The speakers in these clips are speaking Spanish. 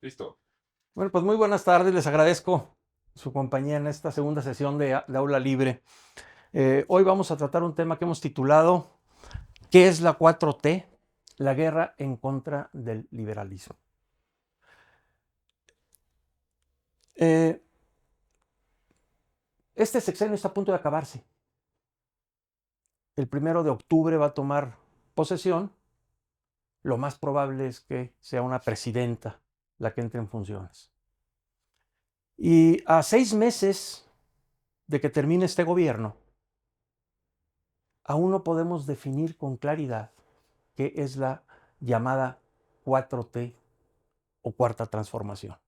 Listo. Bueno, pues muy buenas tardes. Les agradezco su compañía en esta segunda sesión de Aula Libre. Hoy vamos a tratar un tema que hemos titulado ¿Qué es la 4T? La guerra en contra del liberalismo. Eh, este sexenio está a punto de acabarse. El 1 de octubre va a tomar posesión. Lo más probable es que sea una presidenta la que entre en funciones. Y a 6 meses de que termine este gobierno, aún no podemos definir con claridad qué es la llamada 4T o cuarta transformación.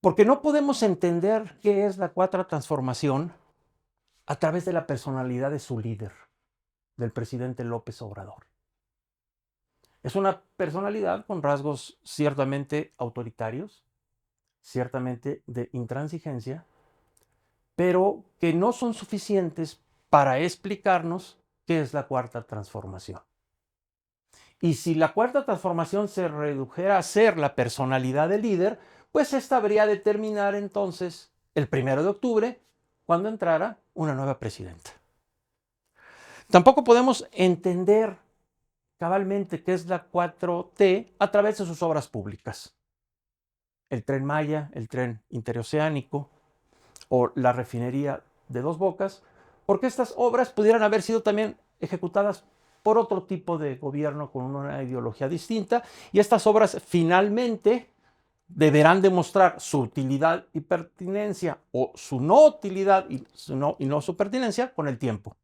Porque no podemos entender qué es la cuarta transformación a través de la personalidad de su líder, del presidente López Obrador. Es una personalidad con rasgos ciertamente autoritarios, ciertamente de intransigencia, pero que no son suficientes para explicarnos qué es la cuarta transformación. Y si la cuarta transformación se redujera a ser la personalidad del líder, pues esta habría de terminar entonces el 1 de octubre, cuando entrara una nueva presidenta. Tampoco podemos entender cabalmente qué es la 4T a través de sus obras públicas. El Tren Maya, el tren interoceánico o la refinería de Dos Bocas, porque estas obras pudieran haber sido también ejecutadas por otro tipo de gobierno con una ideología distinta, y estas obras finalmente deberán demostrar su utilidad y pertinencia, o su no utilidad y no su pertinencia, con el tiempo.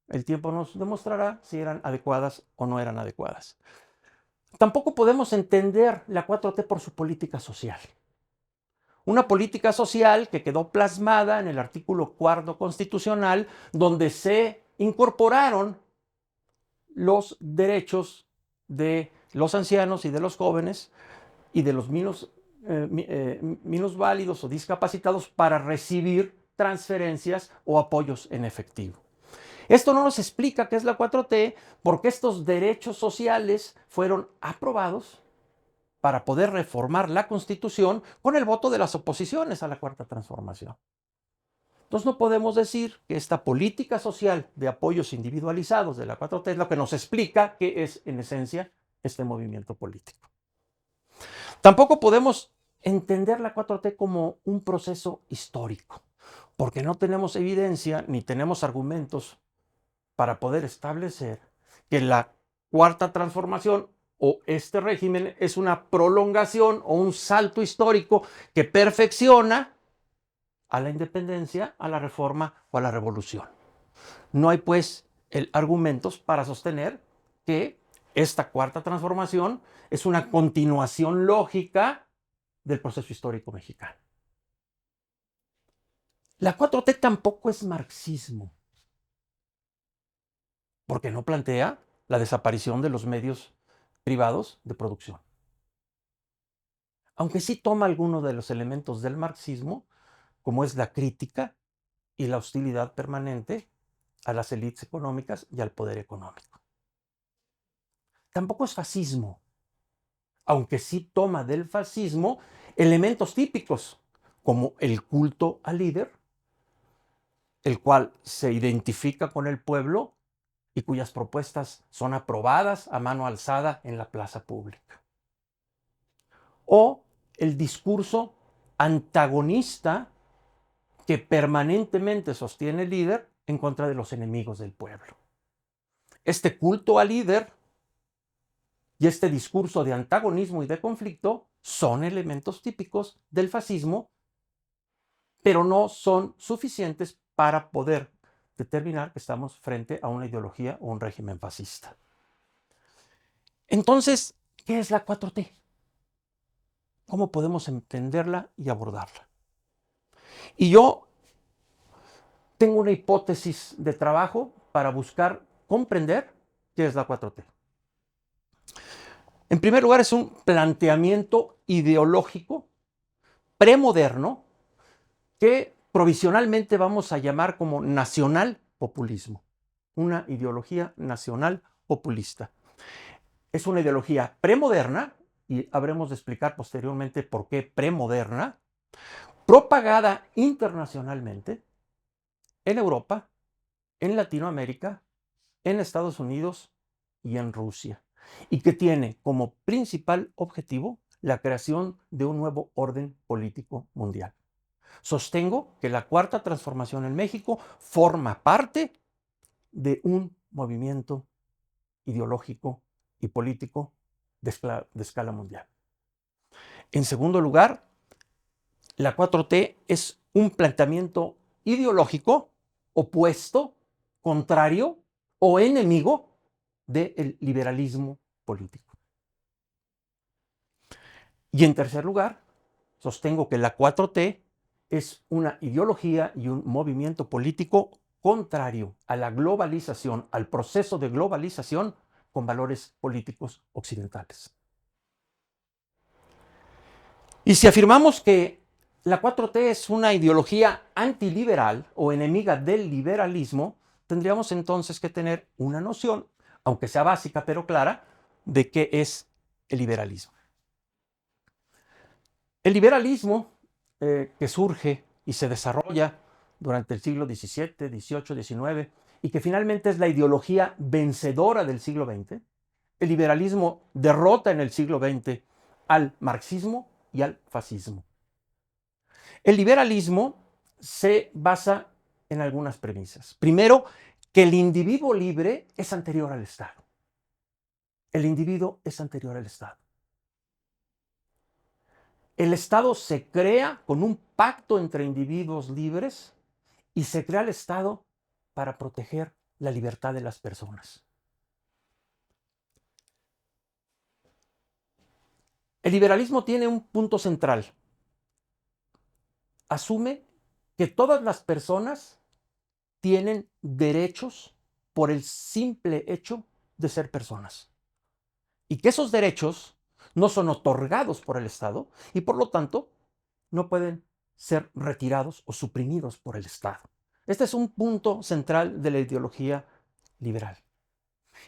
El tiempo nos demostrará si eran adecuadas o no eran adecuadas. Tampoco podemos entender la 4T por su política social. Una política social que quedó plasmada en el artículo 4 constitucional, donde se incorporaron los derechos de los ancianos y de los jóvenes y de los minusválidos o discapacitados para recibir transferencias o apoyos en efectivo. Esto no nos explica qué es la 4T, porque estos derechos sociales fueron aprobados para poder reformar la Constitución con el voto de las oposiciones a la Cuarta Transformación. Entonces no podemos decir que esta política social de apoyos individualizados de la 4T es lo que nos explica qué es en esencia este movimiento político. Tampoco podemos entender la 4T como un proceso histórico, porque no tenemos evidencia ni tenemos argumentos para poder establecer que la Cuarta Transformación o este régimen es una prolongación o un salto histórico que perfecciona a la independencia, a la reforma o a la revolución. No hay pues argumentos para sostener que esta cuarta transformación es una continuación lógica del proceso histórico mexicano. La 4T tampoco es marxismo, porque no plantea la desaparición de los medios privados de producción. Aunque sí toma algunos de los elementos del marxismo, como es la crítica y la hostilidad permanente a las élites económicas y al poder económico. Tampoco es fascismo, aunque sí toma del fascismo elementos típicos, como el culto al líder, el cual se identifica con el pueblo y cuyas propuestas son aprobadas a mano alzada en la plaza pública. O el discurso antagonista que permanentemente sostiene el líder en contra de los enemigos del pueblo. Este culto al líder y este discurso de antagonismo y de conflicto son elementos típicos del fascismo, pero no son suficientes para poder determinar que estamos frente a una ideología o un régimen fascista. Entonces, ¿qué es la 4T? ¿Cómo podemos entenderla y abordarla? Y yo tengo una hipótesis de trabajo para buscar comprender qué es la 4T. En primer lugar, es un planteamiento ideológico premoderno que provisionalmente vamos a llamar como nacional populismo, una ideología nacional populista. Es una ideología premoderna y habremos de explicar posteriormente por qué premoderna, propagada internacionalmente en Europa, en Latinoamérica, en Estados Unidos y en Rusia, y que tiene como principal objetivo la creación de un nuevo orden político mundial. Sostengo que la Cuarta Transformación en México forma parte de un movimiento ideológico y político de escala mundial. En segundo lugar, la 4T es un planteamiento ideológico opuesto, contrario o enemigo del liberalismo político. Y en tercer lugar, sostengo que la 4T es una ideología y un movimiento político contrario a la globalización, al proceso de globalización con valores políticos occidentales. Y si afirmamos que la 4T es una ideología antiliberal o enemiga del liberalismo, tendríamos entonces que tener una noción, aunque sea básica pero clara, de qué es el liberalismo. El liberalismo que surge y se desarrolla durante el siglo XVII, XVIII, XIX y que finalmente es la ideología vencedora del siglo XX, el liberalismo derrota en el siglo XX al marxismo y al fascismo. El liberalismo se basa en algunas premisas. Primero, que el individuo libre es anterior al Estado. El individuo es anterior al Estado. El Estado se crea con un pacto entre individuos libres y se crea el Estado para proteger la libertad de las personas. El liberalismo tiene un punto central. Asume que todas las personas tienen derechos por el simple hecho de ser personas. Y que esos derechos no son otorgados por el Estado y por lo tanto no pueden ser retirados o suprimidos por el Estado. Este es un punto central de la ideología liberal.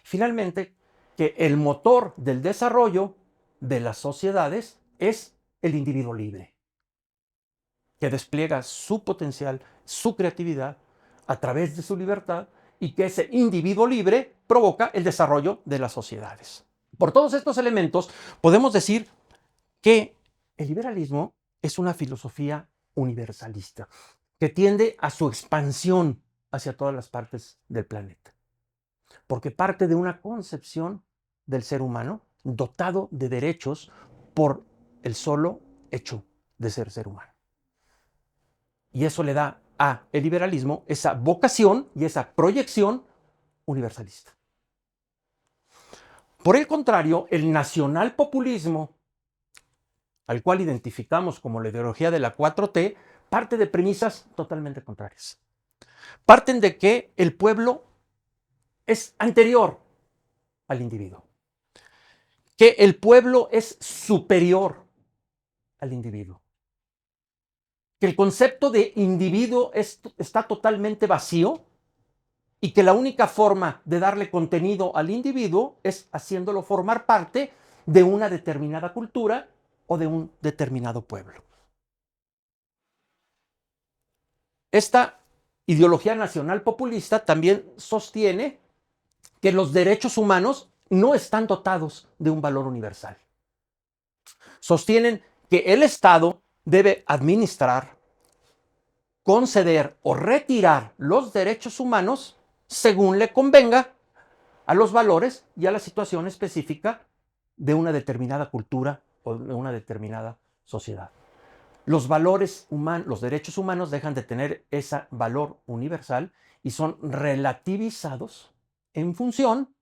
Finalmente, que el motor del desarrollo de las sociedades es el individuo libre, que despliega su potencial, su creatividad a través de su libertad y que ese individuo libre provoca el desarrollo de las sociedades. Por todos estos elementos podemos decir que el liberalismo es una filosofía universalista que tiende a su expansión hacia todas las partes del planeta, porque parte de una concepción del ser humano dotado de derechos por el solo hecho de ser humano. Y eso le da al liberalismo esa vocación y esa proyección universalista. Por el contrario, el nacionalpopulismo, al cual identificamos como la ideología de la 4T, parte de premisas totalmente contrarias. Parten de que el pueblo es anterior al individuo, que el pueblo es superior al individuo, que el concepto de individuo está totalmente vacío y que la única forma de darle contenido al individuo es haciéndolo formar parte de una determinada cultura o de un determinado pueblo. Esta ideología nacional populista también sostiene que los derechos humanos no están dotados de un valor universal. Sostienen que el Estado debe administrar, conceder o retirar los derechos humanos según le convenga a los valores y a la situación específica de una determinada cultura o de una determinada sociedad. Los valores humanos, los derechos humanos dejan de tener ese valor universal y son relativizados en función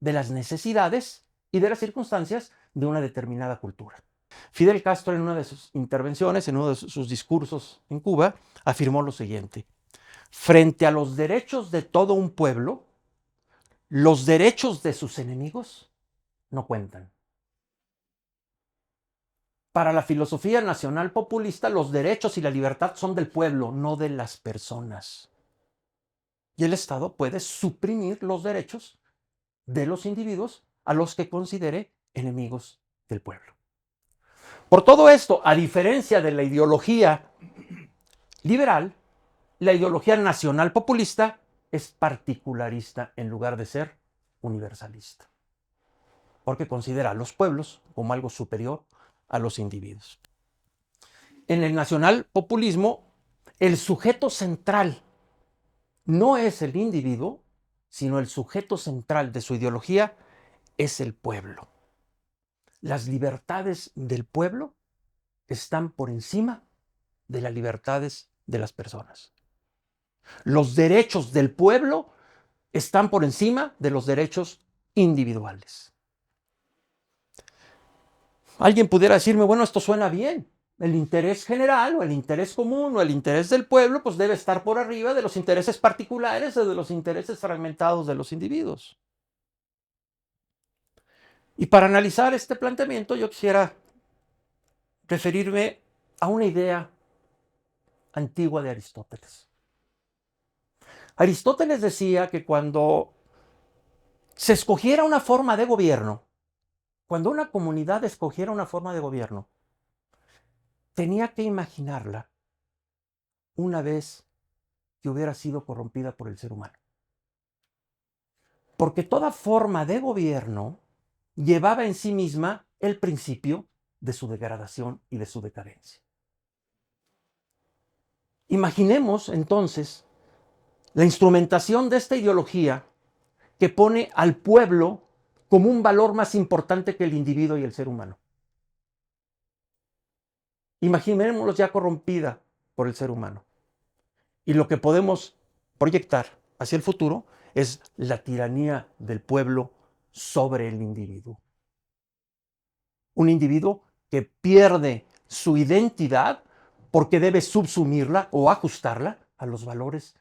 de las necesidades y de las circunstancias de una determinada cultura. Fidel Castro, en una de sus intervenciones, en uno de sus discursos en Cuba, afirmó lo siguiente: frente a los derechos de todo un pueblo, los derechos de sus enemigos no cuentan. Para la filosofía nacional populista, los derechos y la libertad son del pueblo, no de las personas. Y el Estado puede suprimir los derechos de los individuos a los que considere enemigos del pueblo. Por todo esto, a diferencia de la ideología liberal, la ideología nacional populista es particularista en lugar de ser universalista, porque considera a los pueblos como algo superior a los individuos. En el nacional populismo, el sujeto central no es el individuo, sino el sujeto central de su ideología es el pueblo. Las libertades del pueblo están por encima de las libertades de las personas. Los derechos del pueblo están por encima de los derechos individuales. Alguien pudiera decirme, bueno, esto suena bien. El interés general o el interés común o el interés del pueblo pues debe estar por arriba de los intereses particulares o de los intereses fragmentados de los individuos. Y para analizar este planteamiento yo quisiera referirme a una idea antigua de Aristóteles. Aristóteles decía que cuando se escogiera una forma de gobierno, cuando una comunidad escogiera una forma de gobierno, tenía que imaginarla una vez que hubiera sido corrompida por el ser humano. Porque toda forma de gobierno llevaba en sí misma el principio de su degradación y de su decadencia. Imaginemos entonces la instrumentación de esta ideología que pone al pueblo como un valor más importante que el individuo y el ser humano. Imaginémoslo ya corrompida por el ser humano. Y lo que podemos proyectar hacia el futuro es la tiranía del pueblo sobre el individuo. Un individuo que pierde su identidad porque debe subsumirla o ajustarla a los valores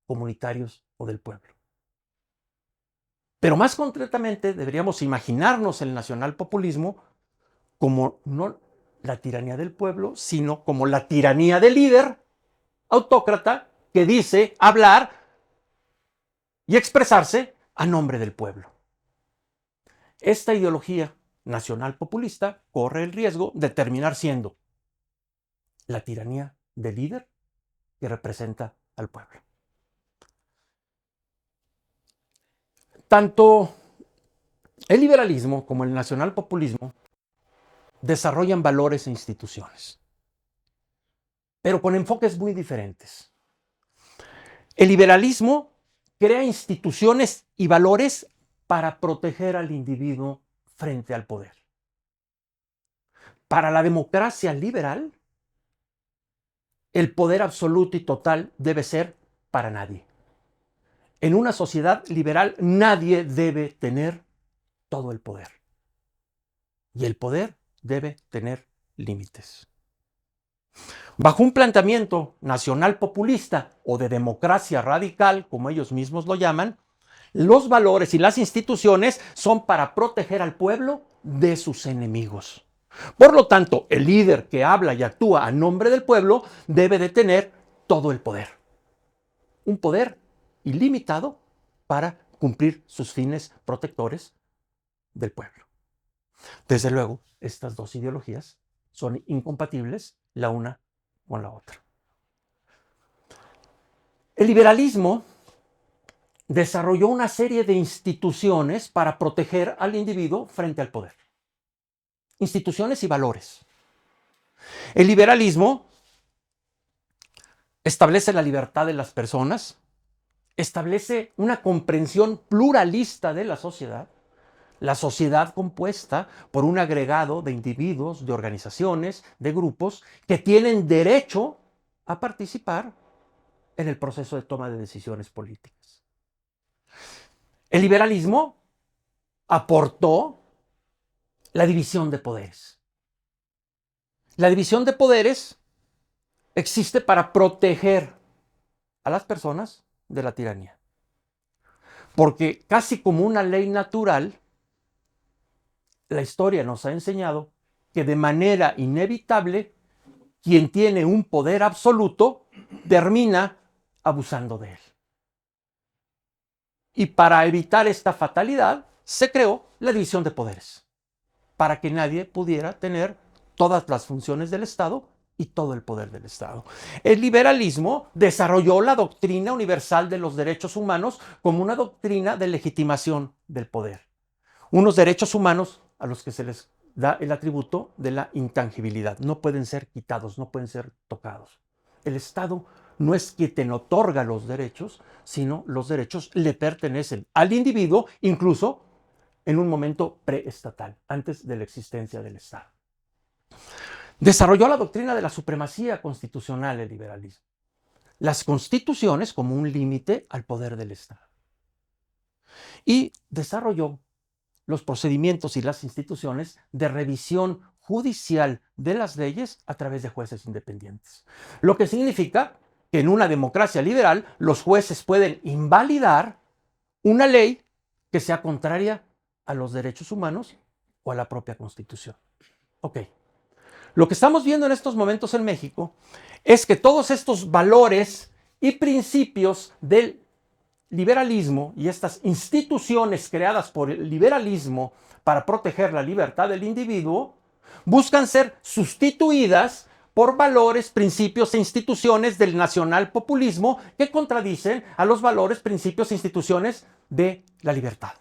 comunitarios o del pueblo. Pero más concretamente deberíamos imaginarnos el nacionalpopulismo como no la tiranía del pueblo, sino como la tiranía del líder autócrata que dice hablar y expresarse a nombre del pueblo. Esta ideología nacional populista corre el riesgo de terminar siendo la tiranía del líder que representa al pueblo. Tanto el liberalismo como el nacionalpopulismo desarrollan valores e instituciones, pero con enfoques muy diferentes. El liberalismo crea instituciones y valores para proteger al individuo frente al poder. Para la democracia liberal, el poder absoluto y total debe ser para nadie. En una sociedad liberal nadie debe tener todo el poder. Y el poder debe tener límites. Bajo un planteamiento nacional populista o de democracia radical, como ellos mismos lo llaman, los valores y las instituciones son para proteger al pueblo de sus enemigos. Por lo tanto, el líder que habla y actúa a nombre del pueblo debe de tener todo el poder. Un poder ilimitado para cumplir sus fines protectores del pueblo. Desde luego, estas dos ideologías son incompatibles la una con la otra. El liberalismo desarrolló una serie de instituciones para proteger al individuo frente al poder. Instituciones y valores. El liberalismo establece la libertad de las personas, establece una comprensión pluralista de la sociedad compuesta por un agregado de individuos, de organizaciones, de grupos que tienen derecho a participar en el proceso de toma de decisiones políticas. El liberalismo aportó la división de poderes. La división de poderes existe para proteger a las personas de la tiranía. Porque casi como una ley natural, la historia nos ha enseñado que de manera inevitable, quien tiene un poder absoluto termina abusando de él. Y para evitar esta fatalidad, se creó la división de poderes. para que nadie pudiera tener todas las funciones del Estado y todo el poder del Estado. El liberalismo desarrolló la doctrina universal de los derechos humanos como una doctrina de legitimación del poder. Unos derechos humanos a los que se les da el atributo de la intangibilidad. No pueden ser quitados, no pueden ser tocados. El Estado no es quien te otorga los derechos, sino los derechos le pertenecen al individuo, incluso en un momento preestatal, antes de la existencia del Estado. Desarrolló la doctrina de la supremacía constitucional el liberalismo. Las constituciones como un límite al poder del Estado. Y desarrolló los procedimientos y las instituciones de revisión judicial de las leyes a través de jueces independientes. Lo que significa que en una democracia liberal los jueces pueden invalidar una ley que sea contraria a los derechos humanos o a la propia Constitución. Ok. Lo que estamos viendo en estos momentos en México es que todos estos valores y principios del liberalismo y estas instituciones creadas por el liberalismo para proteger la libertad del individuo buscan ser sustituidas por valores, principios e instituciones del nacionalpopulismo que contradicen a los valores, principios e instituciones de la libertad.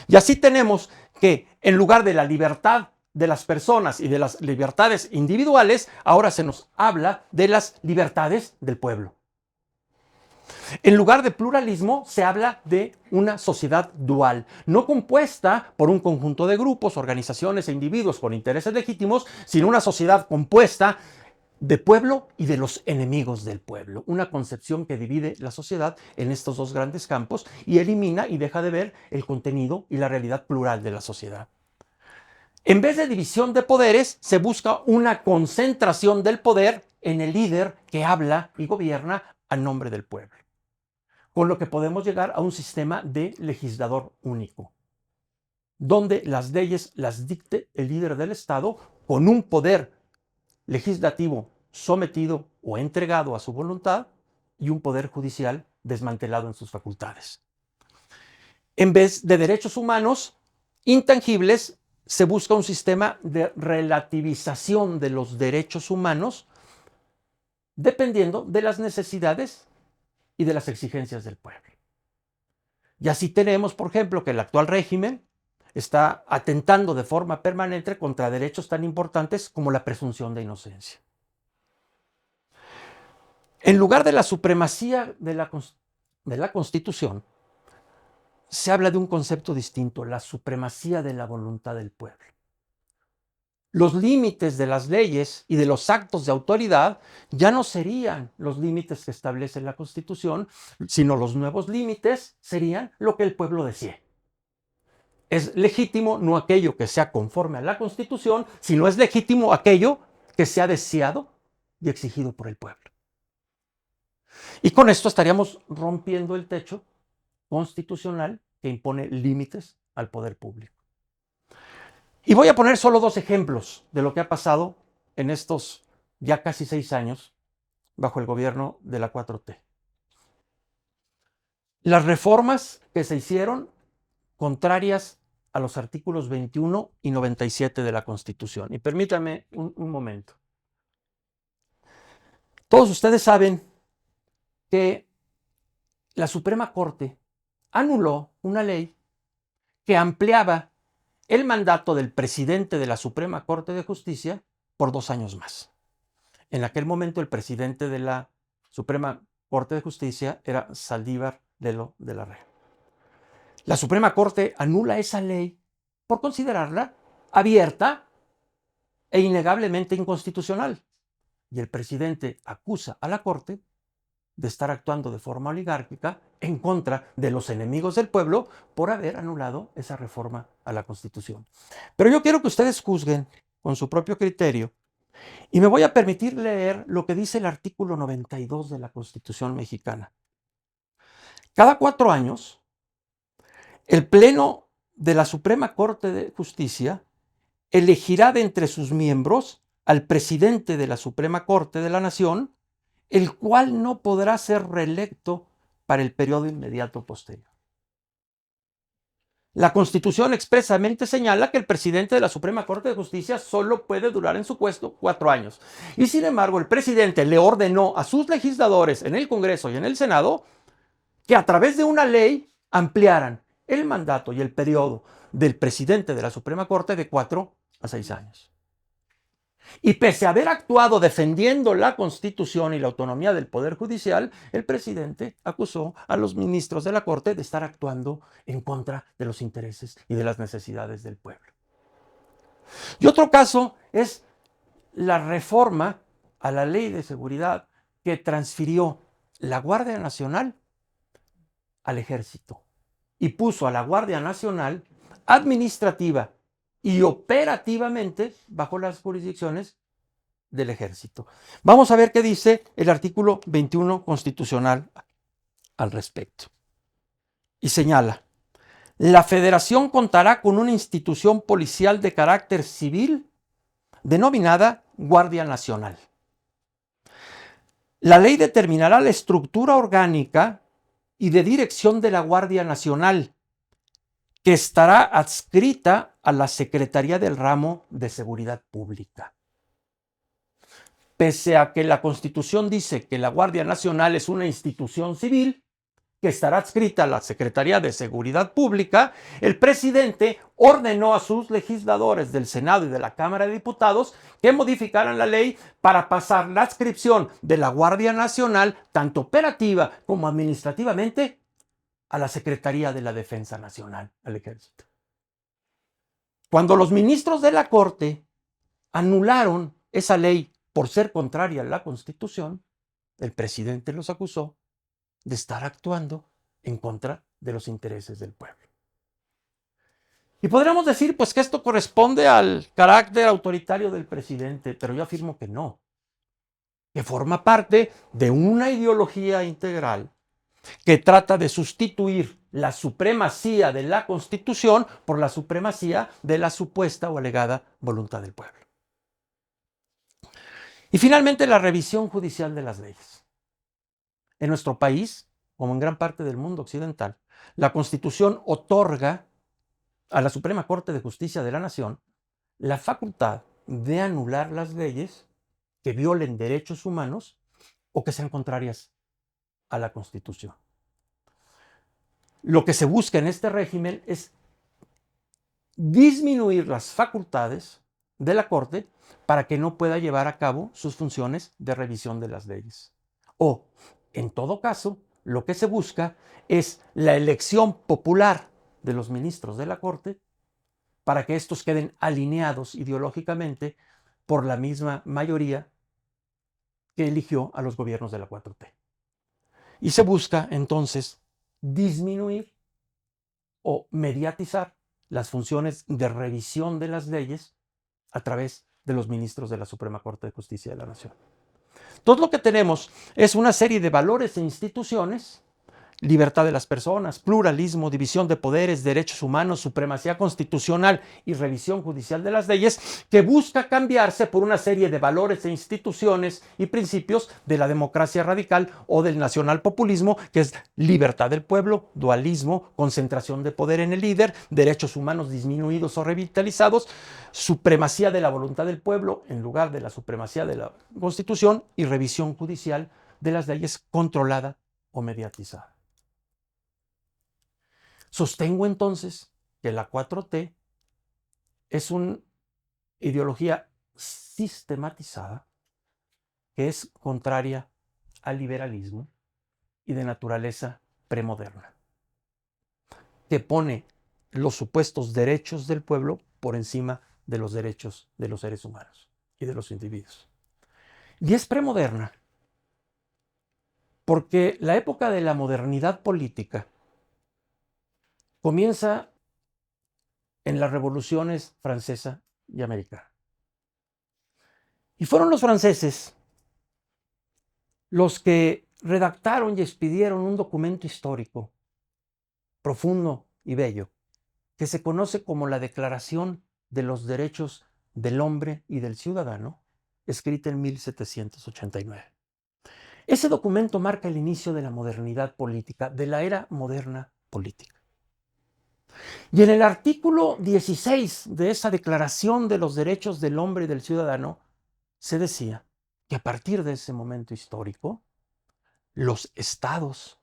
Y así tenemos que en lugar de la libertad de las personas y de las libertades individuales, ahora se nos habla de las libertades del pueblo. En lugar de pluralismo, se habla de una sociedad dual, no compuesta por un conjunto de grupos, organizaciones e individuos con intereses legítimos, sino una sociedad compuesta de pueblo y de los enemigos del pueblo. Una concepción que divide la sociedad en estos dos grandes campos y elimina y deja de ver el contenido y la realidad plural de la sociedad. En vez de división de poderes, se busca una concentración del poder en el líder que habla y gobierna a nombre del pueblo, con lo que podemos llegar a un sistema de legislador único, donde las leyes las dicte el líder del Estado con un poder legislativo sometido o entregado a su voluntad y un poder judicial desmantelado en sus facultades. En vez de derechos humanos intangibles, se busca un sistema de relativización de los derechos humanos dependiendo de las necesidades y de las exigencias del pueblo. Y así tenemos, por ejemplo, que el actual régimen está atentando de forma permanente contra derechos tan importantes como la presunción de inocencia. En lugar de la supremacía de la Constitución, se habla de un concepto distinto, la supremacía de la voluntad del pueblo. Los límites de las leyes y de los actos de autoridad ya no serían los límites que establece la Constitución, sino los nuevos límites serían lo que el pueblo desee. Es legítimo no aquello que sea conforme a la Constitución, sino es legítimo aquello que sea deseado y exigido por el pueblo. Y con esto estaríamos rompiendo el techo constitucional que impone límites al poder público. Y voy a poner solo dos ejemplos de lo que ha pasado en estos ya casi 6 años bajo el gobierno de la 4T. Las reformas que se hicieron contrarias a los artículos 21 y 97 de la Constitución. Y permítanme un momento. Todos ustedes saben que la Suprema Corte anuló una ley que ampliaba el mandato del presidente de la Suprema Corte de Justicia por 2 años más. En aquel momento el presidente de la Suprema Corte de Justicia era Saldívar Lelo de la Rea. La Suprema Corte anula esa ley por considerarla abierta e innegablemente inconstitucional. Y el presidente acusa a la Corte de estar actuando de forma oligárquica en contra de los enemigos del pueblo por haber anulado esa reforma a la Constitución. Pero yo quiero que ustedes juzguen con su propio criterio y me voy a permitir leer lo que dice el artículo 92 de la Constitución mexicana. Cada 4 años, el Pleno de la Suprema Corte de Justicia elegirá de entre sus miembros al presidente de la Suprema Corte de la Nación, el cual no podrá ser reelecto para el periodo inmediato posterior. La Constitución expresamente señala que el presidente de la Suprema Corte de Justicia solo puede durar en su puesto 4 años. Y sin embargo, el presidente le ordenó a sus legisladores en el Congreso y en el Senado que a través de una ley ampliaran el mandato y el periodo del presidente de la Suprema Corte de 4 a 6 años. Y pese a haber actuado defendiendo la Constitución y la autonomía del Poder Judicial, el presidente acusó a los ministros de la Corte de estar actuando en contra de los intereses y de las necesidades del pueblo. Y otro caso es la reforma a la Ley de Seguridad que transfirió la Guardia Nacional al Ejército y puso a la Guardia Nacional administrativa y operativamente bajo las jurisdicciones del Ejército. Vamos a ver qué dice el artículo 21 constitucional al respecto. Y señala, la Federación contará con una institución policial de carácter civil denominada Guardia Nacional. La ley determinará la estructura orgánica y de dirección de la Guardia Nacional, que estará adscrita a la Secretaría del Ramo de Seguridad Pública. Pese a que la Constitución dice que la Guardia Nacional es una institución civil que estará adscrita a la Secretaría de Seguridad Pública, el presidente ordenó a sus legisladores del Senado y de la Cámara de Diputados que modificaran la ley para pasar la adscripción de la Guardia Nacional, tanto operativa como administrativamente, a la Secretaría de la Defensa Nacional, al Ejército. Cuando los ministros de la Corte anularon esa ley por ser contraria a la Constitución, el presidente los acusó de estar actuando en contra de los intereses del pueblo. Y podríamos decir, pues, que esto corresponde al carácter autoritario del presidente, pero yo afirmo que no, que forma parte de una ideología integral que trata de sustituir la supremacía de la Constitución por la supremacía de la supuesta o alegada voluntad del pueblo. Y finalmente, la revisión judicial de las leyes. En nuestro país, como en gran parte del mundo occidental, la Constitución otorga a la Suprema Corte de Justicia de la Nación la facultad de anular las leyes que violen derechos humanos o que sean contrarias a la Constitución. Lo que se busca en este régimen es disminuir las facultades de la Corte para que no pueda llevar a cabo sus funciones de revisión de las leyes. O, en todo caso, lo que se busca es la elección popular de los ministros de la Corte para que estos queden alineados ideológicamente por la misma mayoría que eligió a los gobiernos de la 4T. Y se busca entonces disminuir o mediatizar las funciones de revisión de las leyes a través de los ministros de la Suprema Corte de Justicia de la Nación. Todo lo que tenemos es una serie de valores e instituciones: libertad de las personas, pluralismo, división de poderes, derechos humanos, supremacía constitucional y revisión judicial de las leyes, que busca cambiarse por una serie de valores e instituciones y principios de la democracia radical o del nacionalpopulismo, que es libertad del pueblo, dualismo, concentración de poder en el líder, derechos humanos disminuidos o revitalizados, supremacía de la voluntad del pueblo en lugar de la supremacía de la Constitución y revisión judicial de las leyes controlada o mediatizada. Sostengo entonces que la 4T es una ideología sistematizada que es contraria al liberalismo y de naturaleza premoderna, que pone los supuestos derechos del pueblo por encima de los derechos de los seres humanos y de los individuos. Y es premoderna porque la época de la modernidad política comienza en las revoluciones francesa y americana. Y fueron los franceses los que redactaron y expidieron un documento histórico profundo y bello que se conoce como la Declaración de los Derechos del Hombre y del Ciudadano, escrita en 1789. Ese documento marca el inicio de la modernidad política, de la era moderna política. Y en el artículo 16 de esa Declaración de los Derechos del Hombre y del Ciudadano se decía que a partir de ese momento histórico, los estados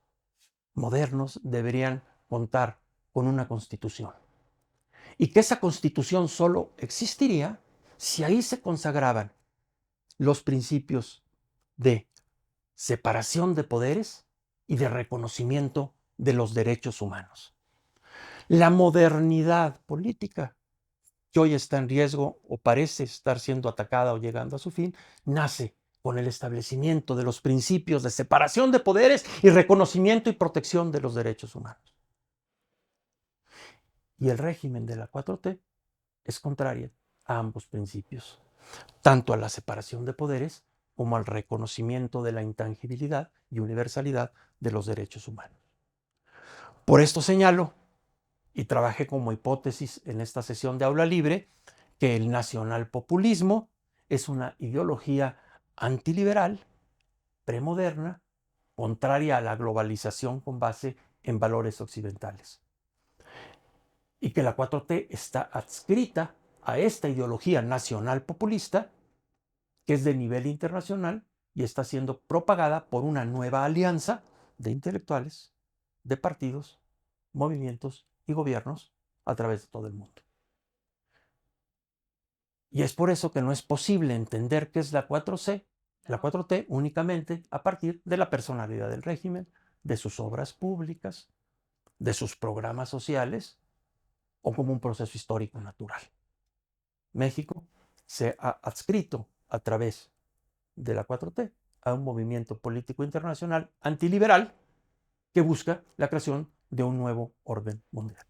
modernos deberían contar con una constitución. Y que esa constitución solo existiría si ahí se consagraban los principios de separación de poderes y de reconocimiento de los derechos humanos. La modernidad política, que hoy está en riesgo o parece estar siendo atacada o llegando a su fin, nace con el establecimiento de los principios de separación de poderes y reconocimiento y protección de los derechos humanos. Y el régimen de la 4T es contraria a ambos principios, tanto a la separación de poderes como al reconocimiento de la intangibilidad y universalidad de los derechos humanos. Por esto señalo, y trabajé como hipótesis en esta sesión de aula libre, que el nacionalpopulismo es una ideología antiliberal, premoderna, contraria a la globalización con base en valores occidentales. Y que la 4T está adscrita a esta ideología nacional populista, que es de nivel internacional y está siendo propagada por una nueva alianza de intelectuales, de partidos, movimientos y gobiernos a través de todo el mundo. Y es por eso que no es posible entender qué es la 4T únicamente a partir de la personalidad del régimen, de sus obras públicas, de sus programas sociales o como un proceso histórico natural. México se ha adscrito a través de la 4T a un movimiento político internacional antiliberal que busca la creación de un nuevo orden mundial.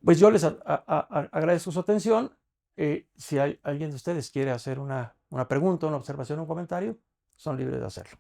Pues yo les agradezco su atención. Si alguien de ustedes quiere hacer una pregunta, una observación, un comentario, son libres de hacerlo.